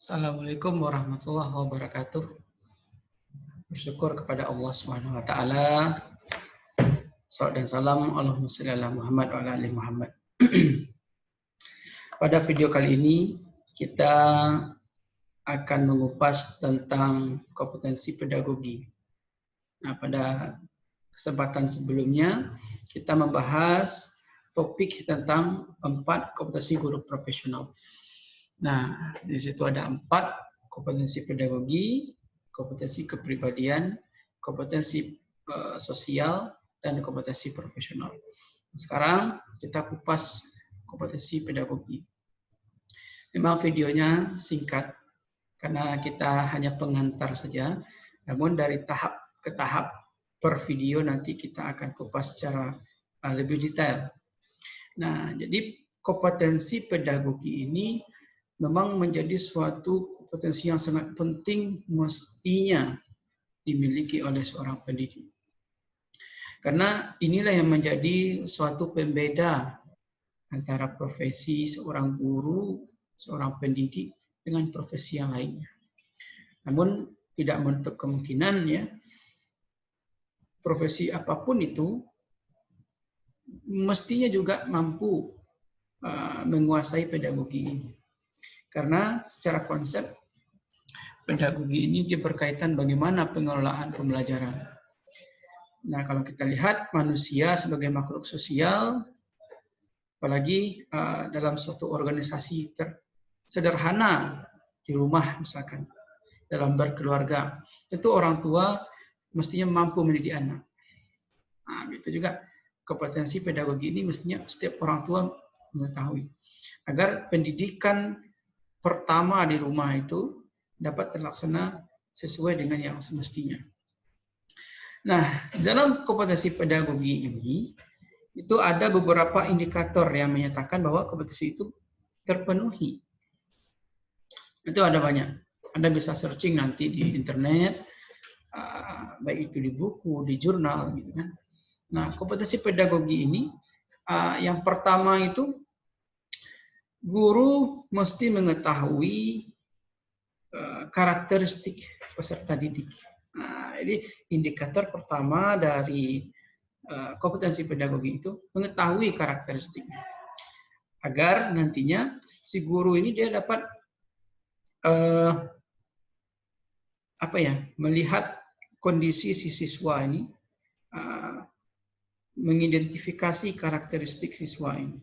Assalamualaikum warahmatullahi wabarakatuh. Bersyukur kepada Allah Subhanahu wa taala. Salawat dan salam Allahumma shalli ala Muhammad wa ala ali Muhammad. Pada video kali ini kita akan mengupas tentang kompetensi pedagogi. Nah, pada kesempatan sebelumnya kita membahas topik tentang 4 kompetensi guru profesional. Nah, di situ ada 4 kompetensi pedagogi, kompetensi kepribadian, kompetensi sosial, dan kompetensi profesional. Sekarang kita kupas kompetensi pedagogi. Memang videonya singkat karena kita hanya pengantar saja, namun dari tahap ke tahap per video nanti kita akan kupas secara lebih detail. Nah, jadi kompetensi pedagogi ini memang menjadi suatu kompetensi yang sangat penting mestinya dimiliki oleh seorang pendidik. Karena inilah yang menjadi suatu pembeda antara profesi seorang guru, seorang pendidik dengan profesi yang lainnya. Namun tidak menutup kemungkinan ya, profesi apapun itu mestinya juga mampu menguasai pedagogi ini. Karena secara konsep pedagogi ini berkaitan bagaimana pengelolaan pembelajaran. Nah, kalau kita lihat manusia sebagai makhluk sosial, apalagi dalam suatu organisasi sederhana di rumah misalkan, dalam berkeluarga, tentu orang tua mestinya mampu mendidik anak. Nah, gitu juga kompetensi pedagogi ini mestinya setiap orang tua mengetahui agar pendidikan pertama di rumah itu dapat terlaksana sesuai dengan yang semestinya. Nah, dalam kompetensi pedagogi ini, itu ada beberapa indikator yang menyatakan bahwa kompetensi itu terpenuhi. Itu ada banyak. Anda bisa searching nanti di internet, baik itu di buku, di jurnal, gitu kan. Nah, kompetensi pedagogi ini, yang pertama itu, guru mesti mengetahui karakteristik peserta didik. Nah, jadi indikator pertama dari kompetensi pedagogi itu mengetahui karakteristiknya, agar nantinya si guru ini dia dapat melihat kondisi si siswa ini, mengidentifikasi karakteristik siswa ini.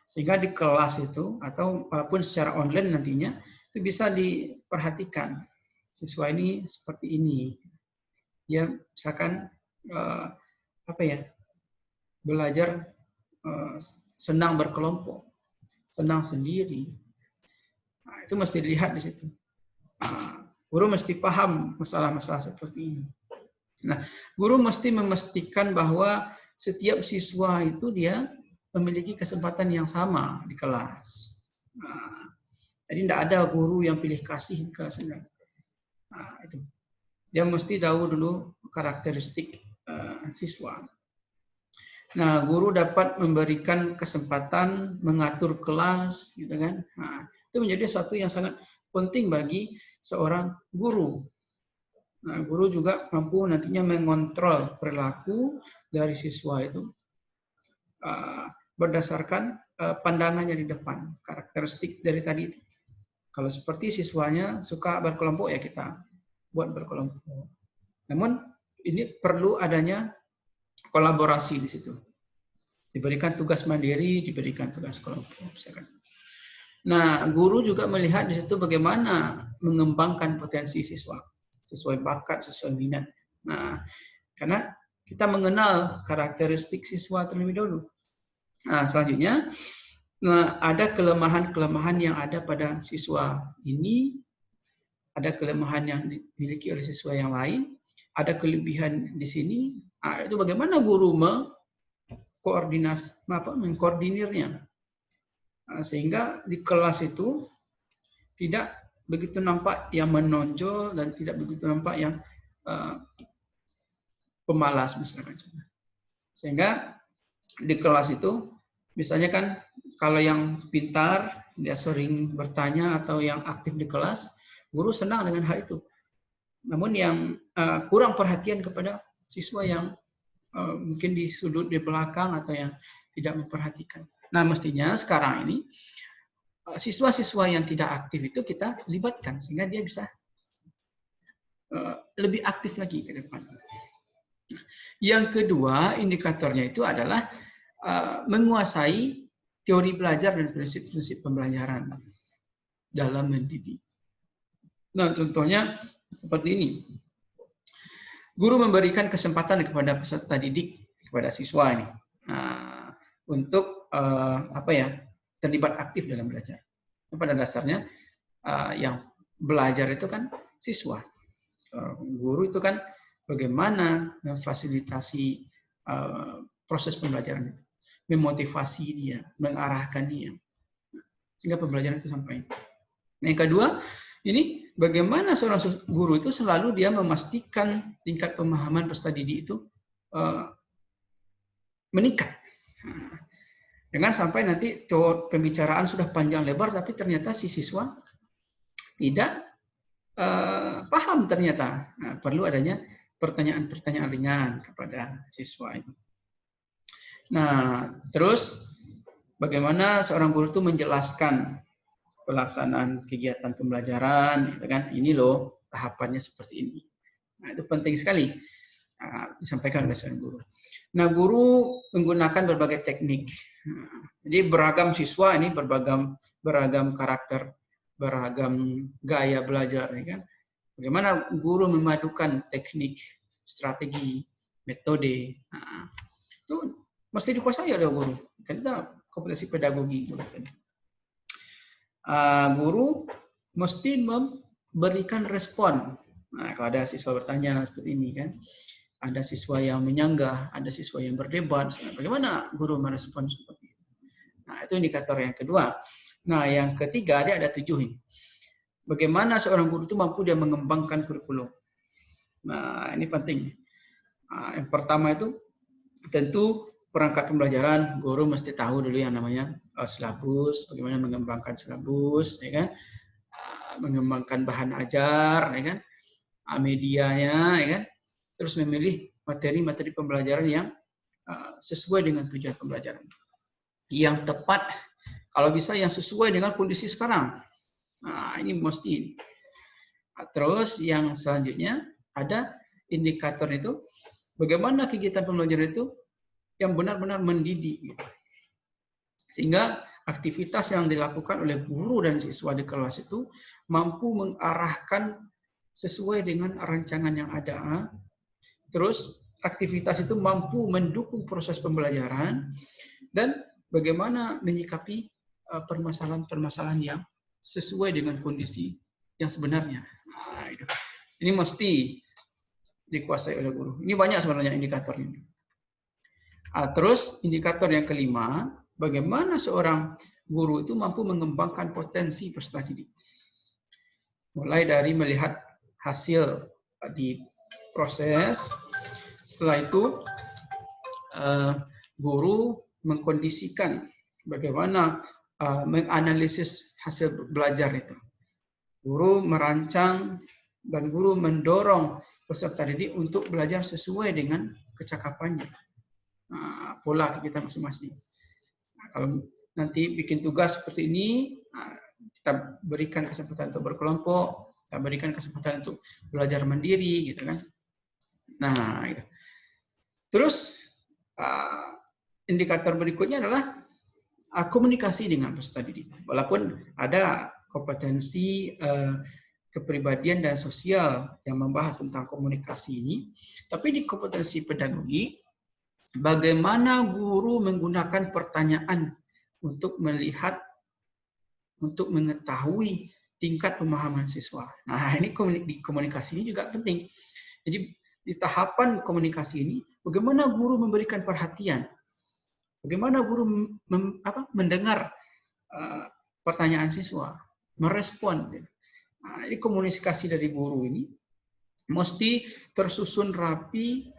Sehingga di kelas itu, atau walaupun secara online nantinya, itu bisa diperhatikan. Siswa ini seperti ini. Dia misalkan, belajar senang berkelompok, senang sendiri. Nah, itu mesti dilihat di situ. Guru mesti paham masalah-masalah seperti ini. Nah, guru mesti memastikan bahwa setiap siswa itu dia memiliki kesempatan yang sama di kelas. Nah, jadi tidak ada guru yang pilih kasih di kelas ini. Nah, itu. Dia mesti tahu dulu karakteristik siswa. Nah, guru dapat memberikan kesempatan mengatur kelas, gitu kan? Nah, itu menjadi sesuatu yang sangat penting bagi seorang guru. Nah, guru juga mampu nantinya mengontrol perilaku dari siswa itu. Berdasarkan pandangannya di depan, karakteristik dari tadi itu. Kalau seperti siswanya suka berkelompok, ya kita buat berkelompok. Namun ini perlu adanya kolaborasi di situ. Diberikan tugas mandiri, diberikan tugas kelompok. Nah, guru juga melihat di situ bagaimana mengembangkan potensi siswa, sesuai bakat, sesuai minat. Nah, karena kita mengenal karakteristik siswa terlebih dahulu. Nah, selanjutnya ada kelemahan-kelemahan yang ada pada siswa ini, ada kelemahan yang dimiliki oleh siswa yang lain, ada kelebihan di sini. Nah, itu bagaimana guru mengkoordinirnya, sehingga di kelas itu tidak begitu nampak yang menonjol dan tidak begitu nampak yang pemalas misalkan. Sehingga di kelas itu Misalnya kan kalau yang pintar, dia sering bertanya atau yang aktif di kelas, guru senang dengan hal itu. Namun yang kurang perhatian kepada siswa yang mungkin di sudut di belakang atau yang tidak memperhatikan. Nah, mestinya sekarang ini siswa-siswa yang tidak aktif itu kita libatkan sehingga dia bisa lebih aktif lagi ke depan. Yang kedua, indikatornya itu adalah menguasai teori belajar dan prinsip-prinsip pembelajaran dalam mendidik. Nah, contohnya seperti ini. Guru memberikan kesempatan kepada peserta didik, kepada siswa ini, untuk terlibat aktif dalam belajar. Pada dasarnya yang belajar itu kan siswa. Guru itu kan bagaimana memfasilitasi proses pembelajaran itu, memotivasi dia, mengarahkan dia, sehingga pembelajaran itu sampai. Yang kedua, ini bagaimana seorang guru itu selalu dia memastikan tingkat pemahaman peserta didik itu meningkat. Jangan sampai nanti pembicaraan sudah panjang lebar, tapi ternyata si siswa tidak paham ternyata. Nah, perlu adanya pertanyaan-pertanyaan ringan kepada siswa itu. Nah, terus bagaimana seorang guru itu menjelaskan pelaksanaan kegiatan pembelajaran, gitu kan? Ini loh tahapannya seperti ini. Nah, itu penting sekali disampaikan oleh seorang guru. Nah, guru menggunakan berbagai teknik. Jadi beragam siswa ini beragam karakter, beragam gaya belajar, ya kan? Bagaimana guru memadukan teknik, strategi, metode. Nah, itu mesti dikuasai oleh guru. Kita kompetensi pedagogi. Guru mesti memberikan respon. Nah, kalau ada siswa bertanya seperti ini kan, ada siswa yang menyanggah, ada siswa yang berdebat, bagaimana guru merespon seperti itu? Nah, itu indikator yang kedua. Nah, yang ketiga ada 7 ini. Bagaimana seorang guru itu mampu dia mengembangkan kurikulum. Nah, ini penting. Nah, yang pertama itu tentu perangkat pembelajaran, guru mesti tahu dulu yang namanya silabus, bagaimana mengembangkan silabus, ya kan? Mengembangkan bahan ajar, ya kan? Medianya, ya kan? Terus memilih materi-materi pembelajaran yang sesuai dengan tujuan pembelajaran. Yang tepat, kalau bisa yang sesuai dengan kondisi sekarang. Nah, ini mesti. Terus yang selanjutnya ada indikator itu, bagaimana kegiatan pembelajaran itu yang benar-benar mendidik. Sehingga aktivitas yang dilakukan oleh guru dan siswa di kelas itu mampu mengarahkan sesuai dengan rancangan yang ada. Terus aktivitas itu mampu mendukung proses pembelajaran dan bagaimana menyikapi permasalahan-permasalahan yang sesuai dengan kondisi yang sebenarnya. Nah, itu. Ini mesti dikuasai oleh guru. Ini banyak sebenarnya indikatornya. Terus indikator yang kelima, bagaimana seorang guru itu mampu mengembangkan potensi peserta didik. Mulai dari melihat hasil di proses, setelah itu guru mengkondisikan bagaimana menganalisis hasil belajar itu. Guru merancang dan guru mendorong peserta didik untuk belajar sesuai dengan kecakapannya. Pola kita masing-masing. Nah, kalau nanti bikin tugas seperti ini, kita berikan kesempatan untuk berkelompok, kita berikan kesempatan untuk belajar mandiri, gitu kan. Nah, gitu. Terus indikator berikutnya adalah komunikasi dengan peserta didik. Walaupun ada kompetensi kepribadian dan sosial yang membahas tentang komunikasi ini, tapi di kompetensi pedagogi, bagaimana guru menggunakan pertanyaan untuk melihat, untuk mengetahui tingkat pemahaman siswa. Nah, ini di komunikasi ini juga penting. Jadi di tahapan komunikasi ini, bagaimana guru memberikan perhatian, bagaimana guru mendengar pertanyaan siswa, merespon. Nah, ini komunikasi dari guru ini mesti tersusun rapi,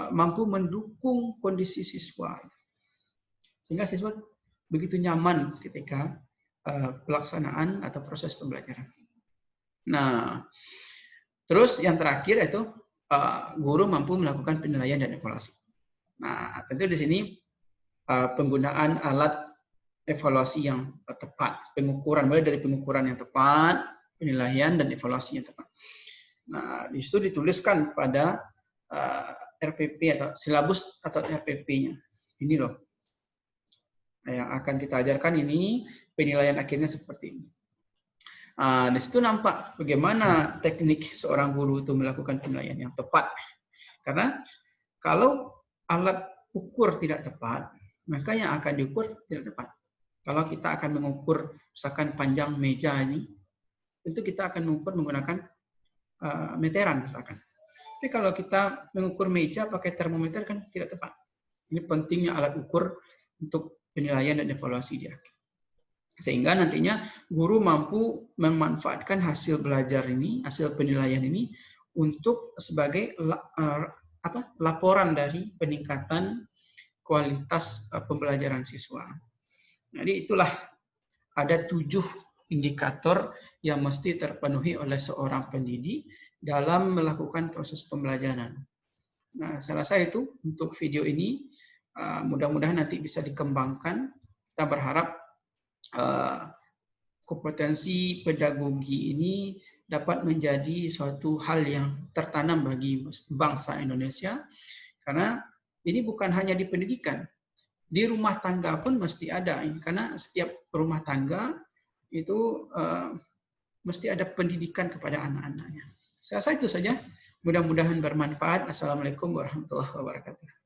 mampu mendukung kondisi siswa. sehingga siswa begitu nyaman ketika pelaksanaan atau proses pembelajaran. Nah, terus yang terakhir itu guru mampu melakukan penilaian dan evaluasi. Nah, tentu di sini penggunaan alat evaluasi yang tepat, pengukuran, mulai dari pengukuran yang tepat, penilaian dan evaluasi yang tepat. Nah, di situ dituliskan pada RPP atau silabus atau RPP-nya. Ini loh, yang akan kita ajarkan ini penilaian akhirnya seperti ini. Di situ nampak bagaimana teknik seorang guru itu melakukan penilaian yang tepat. Karena kalau alat ukur tidak tepat, maka yang akan diukur tidak tepat. Kalau kita akan mengukur misalkan panjang meja ini, tentu kita akan mengukur menggunakan meteran misalkan. Tapi kalau kita mengukur meja pakai termometer kan tidak tepat. Ini pentingnya alat ukur untuk penilaian dan evaluasi di akhir. Sehingga nantinya guru mampu memanfaatkan hasil belajar ini, hasil penilaian ini untuk sebagai laporan dari peningkatan kualitas pembelajaran siswa. Jadi itulah ada 7 indikator yang mesti terpenuhi oleh seorang pendidik dalam melakukan proses pembelajaran. Nah, saya rasa itu untuk video ini. Mudah-mudahan nanti bisa dikembangkan. Kita berharap kompetensi pedagogi ini dapat menjadi suatu hal yang tertanam bagi bangsa Indonesia. Karena ini bukan hanya di pendidikan, di rumah tangga pun mesti ada. Karena setiap rumah tangga itu mesti ada pendidikan kepada anak-anaknya. Saya rasa itu saja. Mudah-mudahan bermanfaat. Assalamualaikum warahmatullahi wabarakatuh.